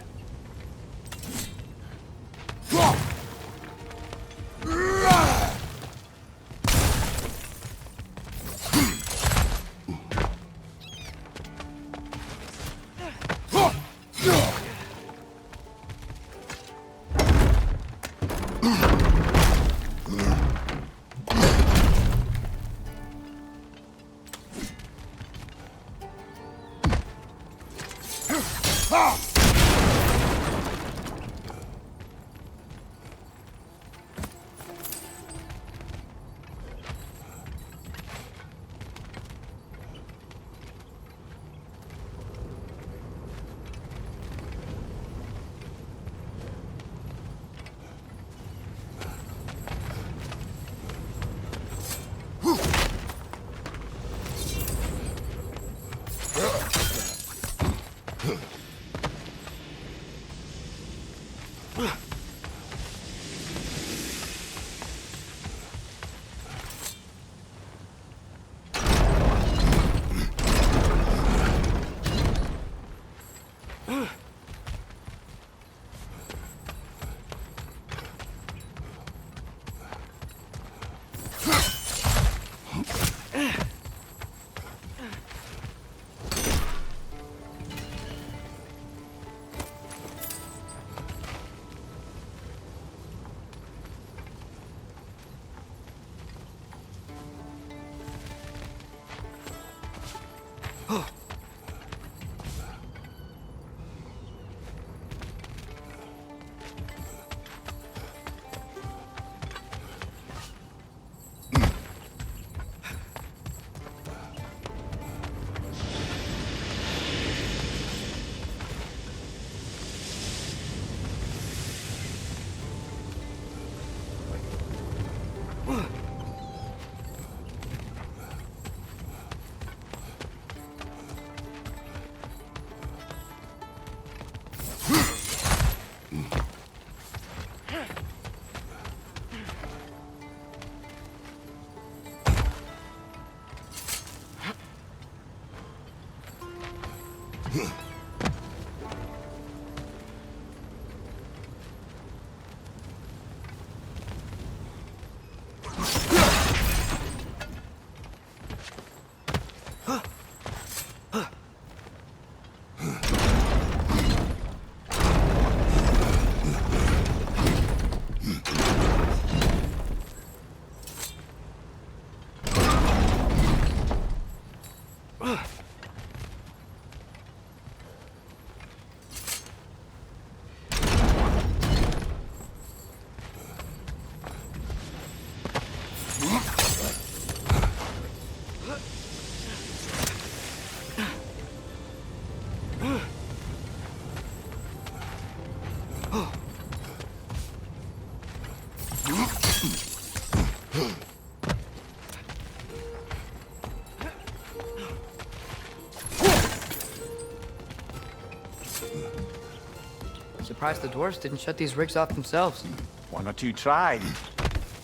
Surprised the dwarves didn't shut these rigs off themselves. One or two tried.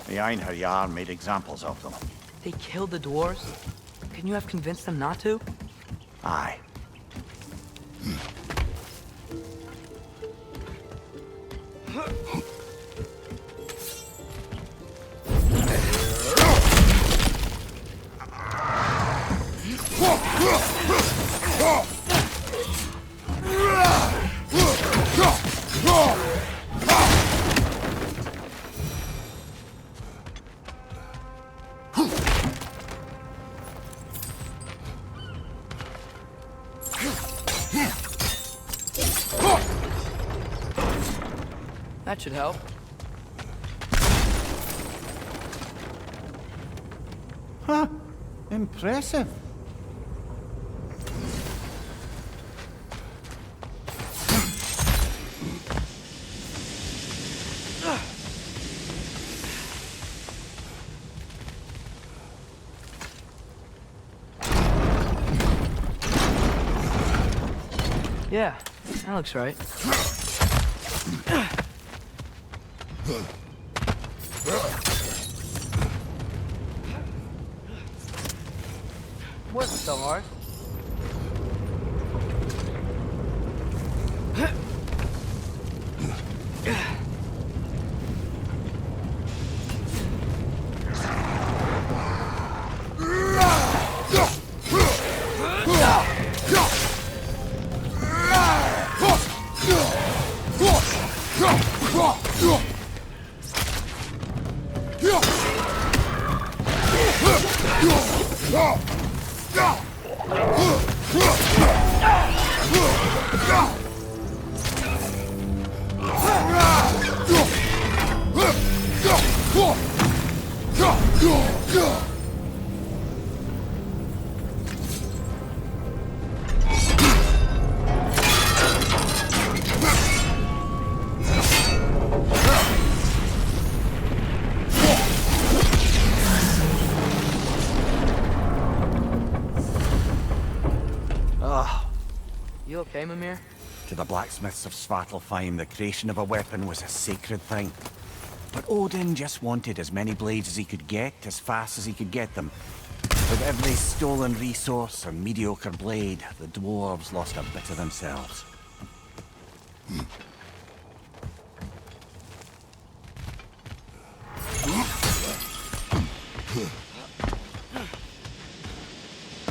The Einherjar made examples of them. They killed the dwarves? Couldn't you have convinced them not to? Aye. That should help. Huh. Impressive. Yeah, that looks right. Wasn't so hard. You okay, Mimir? To the blacksmiths of Svartalfheim, the creation of a weapon was a sacred thing. But Odin just wanted as many blades as he could get, as fast as he could get them. With every stolen resource or mediocre blade, the dwarves lost a bit of themselves.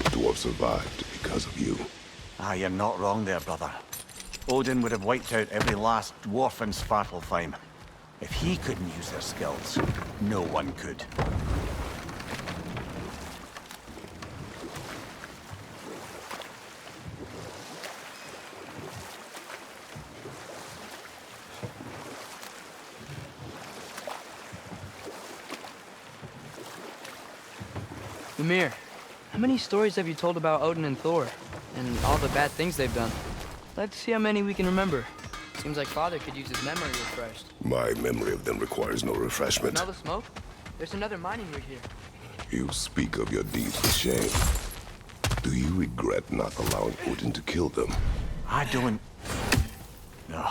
Dwarf survived because of you. Ah, you're not wrong there, brother. Odin would have wiped out every last dwarf in Svartalfheim. If he couldn't use their skills, no one could. Mimir, how many stories have you told about Odin and Thor? And all the bad things they've done? Let's see how many we can remember. Seems like Father could use his memory refreshed. My memory of them requires no refreshment. Smell the smoke? There's another mining rig here. You speak of your deeds with shame. Do you regret not allowing Odin to kill them? I don't... No.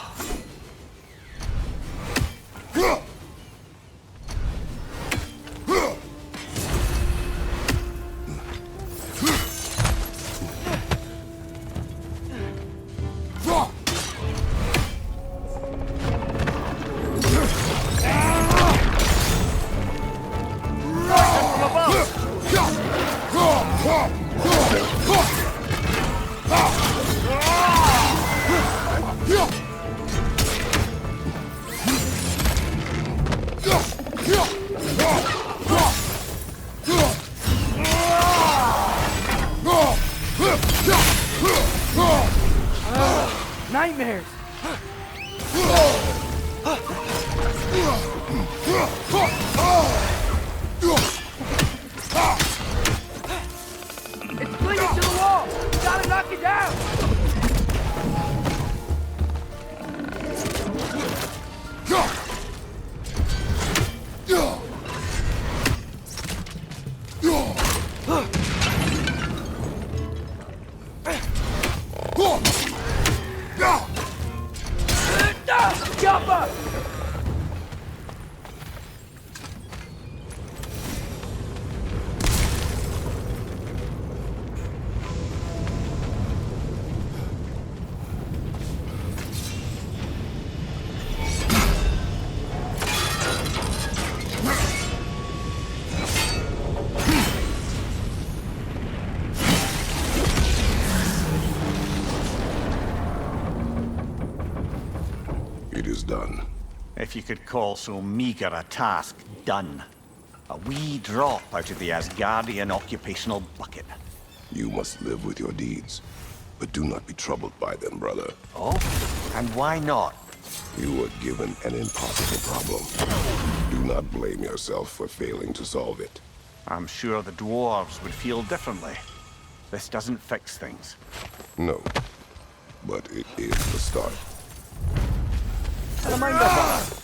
Nightmares! It's clinging to the wall! Gotta knock it down! Jumper! It is done. If you could call so meager a task done. A wee drop out of the Asgardian occupational bucket. You must live with your deeds, but do not be troubled by them, brother. Oh? And why not? You were given an impossible problem. Do not blame yourself for failing to solve it. I'm sure the dwarves would feel differently. This doesn't fix things. No, but it is the start. Never mind that.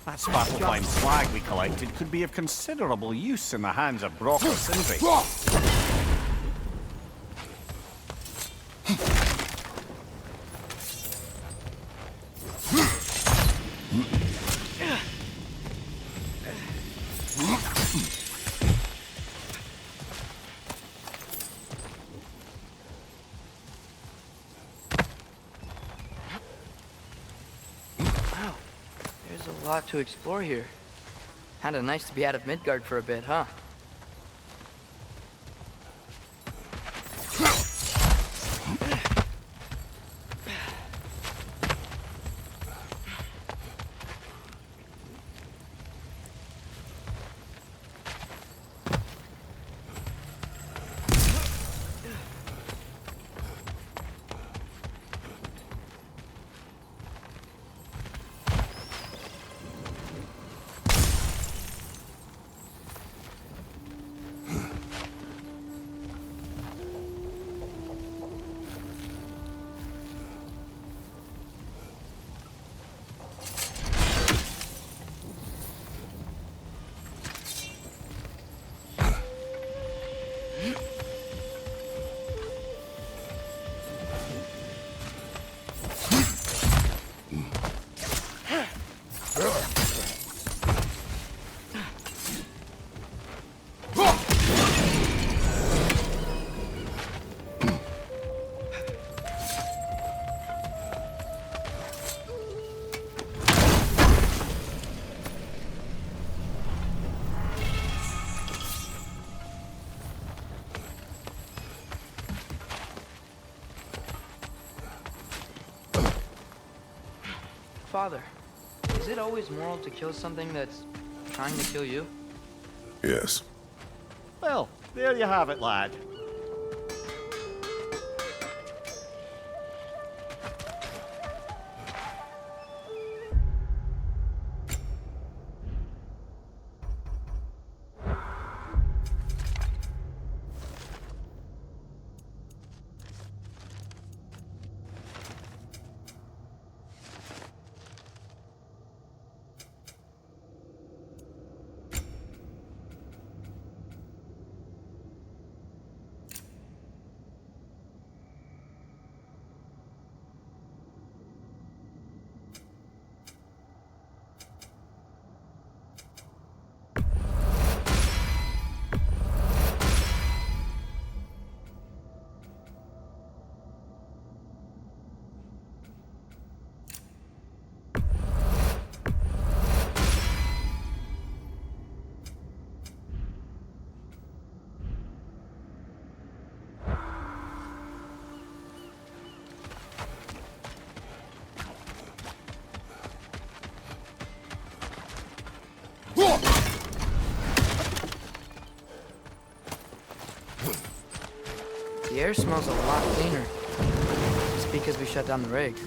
That Svartalfheim flag we collected could be of considerable use in the hands of Brock or Sindri. Wow, there's a lot to explore here. Kinda nice to be out of Midgard for a bit, huh? Father, is it always moral to kill something that's trying to kill you? Yes. Well, there you have it, lad. The air smells a lot cleaner. It's because we shut down the rigs.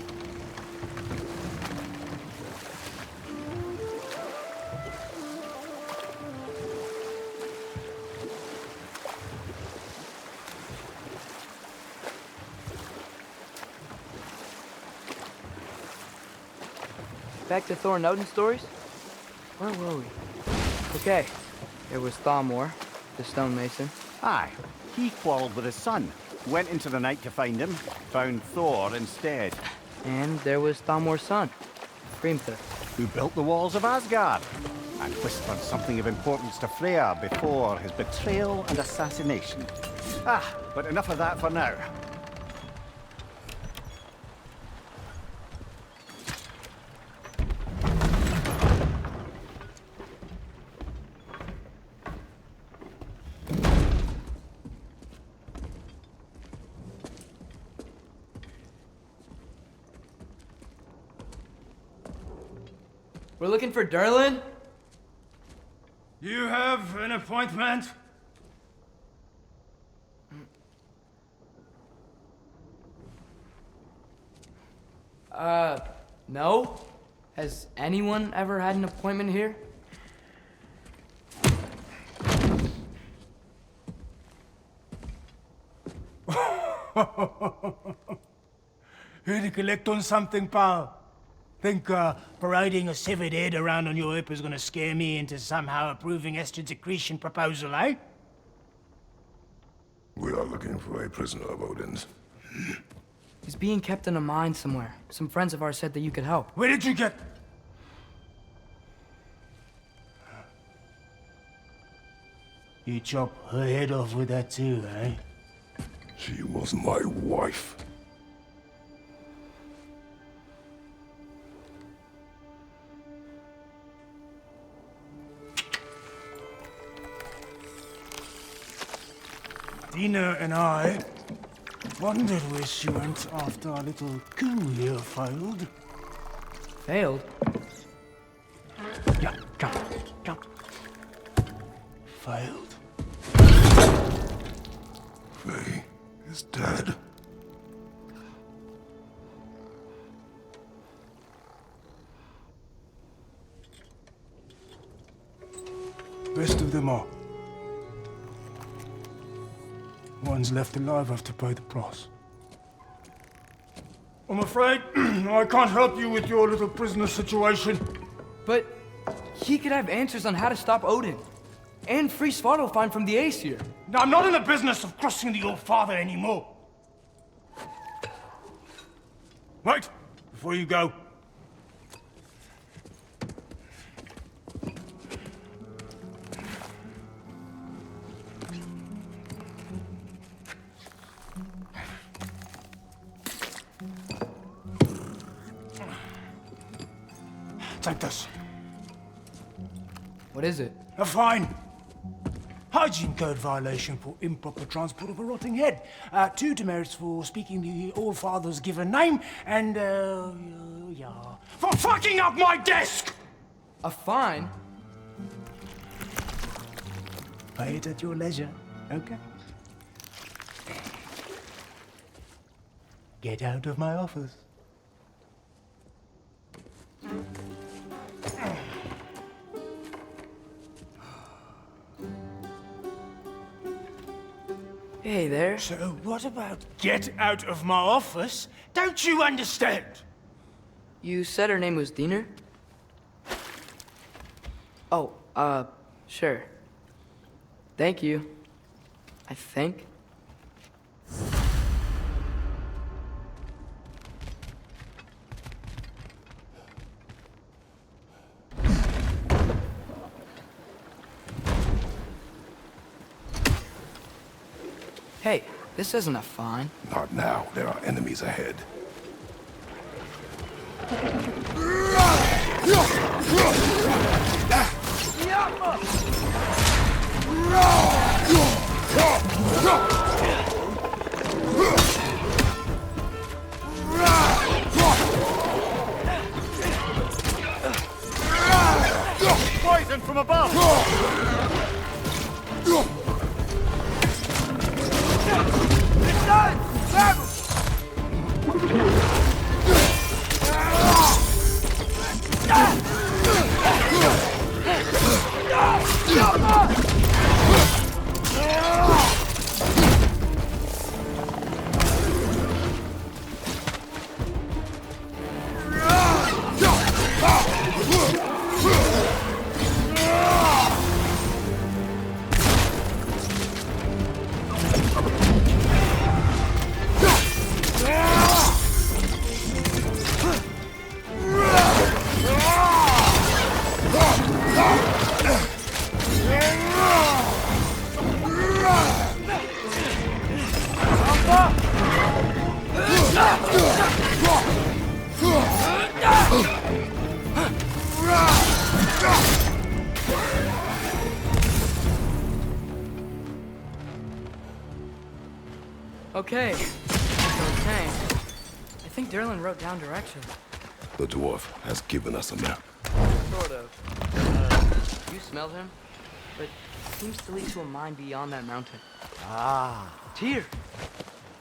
Back to Thor and Odin stories? Where were we? Okay, there was Thalmor, the stonemason. Aye, he quarreled with his son. Went into the night to find him, found Thor instead. And there was Thalmor's son, scream thick. Who built the walls of Asgard and whispered something of importance to Freya before his betrayal and assassination. But enough of that for now. We're looking for Durlin? You have an appointment? No? Has anyone ever had an appointment here? Here to collect on something, pal? Think parading a severed head around on your hip is gonna scare me into somehow approving Estrid's accretion proposal, eh? We are looking for a prisoner of Odin's. He's being kept in a mine somewhere. Some friends of ours said that you could help. Where did you get... You chop her head off with that too, eh? She was my wife. Dina and I wondered where she went after our little coup here failed. Failed? Yeah, jump. Failed. Faye is dead. Best of them all. One's left alive have to pay the price. I'm afraid I can't help you with your little prisoner situation. But he could have answers on how to stop Odin. And free Svartalfheim from the Aesir. I'm not in the business of crossing the old father anymore. Wait, before you go. Take this. What is it? A fine. Hygiene code violation for improper transport of a rotting head. 2 demerits for speaking the All Father's given name, and, for fucking up my desk! A fine? Pay it at your leisure, okay? Get out of my office. Hey there. So what about get out of my office? Don't you understand? You said her name was Diener? Oh, sure. Thank you. I think. Hey, this isn't a fine. Not now. There are enemies ahead. Poison from above! It's done! Grab him! Okay, so I'm saying, I think Derlin wrote down directions. The dwarf has given us a map. Sort of. You smelled him? But it seems to lead to a mine beyond that mountain. Ah. Tyr!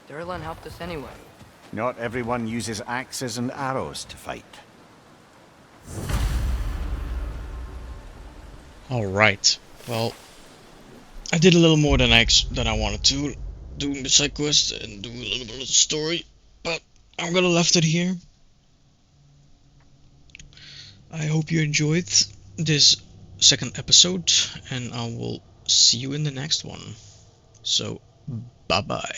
Derlin helped us anyway. Not everyone uses axes and arrows to fight. Alright, well, I did a little more than I wanted to, doing the side quest and doing a little bit of the story, but I'm gonna left it here. I hope you enjoyed this second episode, and I will see you in the next one. So, bye bye.